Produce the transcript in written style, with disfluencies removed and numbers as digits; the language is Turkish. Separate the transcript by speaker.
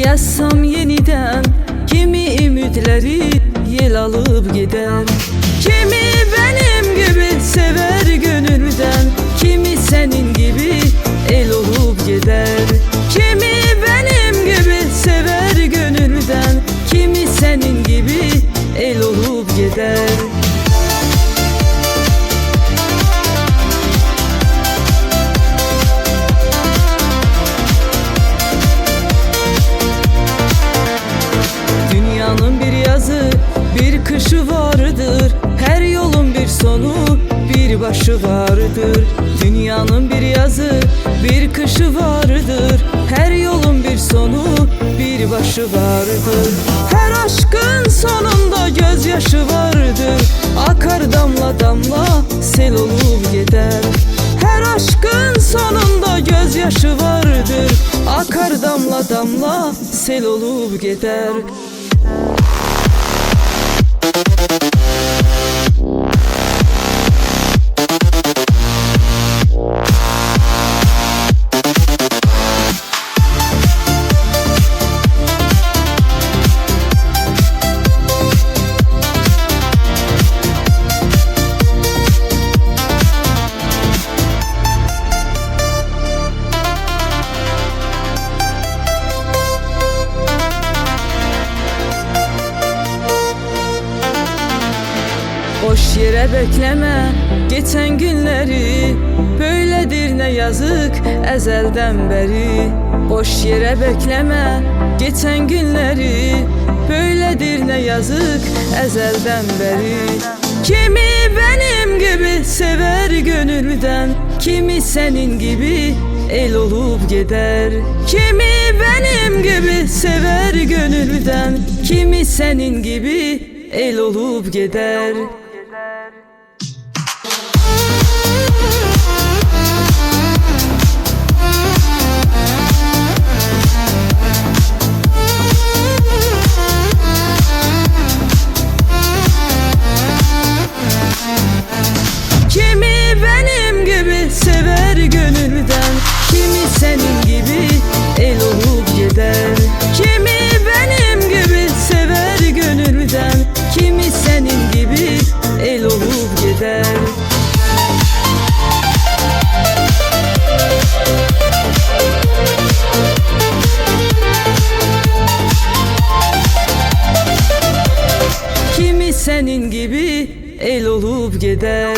Speaker 1: yazsam yeniden. Kimi ümitleri yel alıp gider. Kimi benim gibi sever gönülden, kimi senin gibi el olup gider. Kimi benim gibi sever gönülden, kimi senin gibi el olup gider. Dünyanın bir yazı, bir kışı vardır. Her yolun bir sonu, bir başı vardır. Dünyanın bir yazı, bir kışı vardır. Her yolun bir sonu, bir başı vardır. Her aşkın sonunda gözyaşı vardır. Akar damla damla, sel olup gider. Her aşkın sonunda gözyaşı vardır. Akar damla damla, sel olup gider. Boş yere bekleme geçen günleri, böyledir ne yazık ezelden beri. Boş yere bekleme geçen günleri, böyledir ne yazık ezelden beri. Kimi benim gibi sever gönülden, kimi senin gibi el olup gider. Kimi benim gibi sever gönülden, kimi senin gibi el olup gider. Kimi benim gibi sever gönülden, kimi senin gibi el olup gider. Kimi benim gibi sever gönülden, kimi senin gibi el olup gider. Kimi senin gibi el olup gider.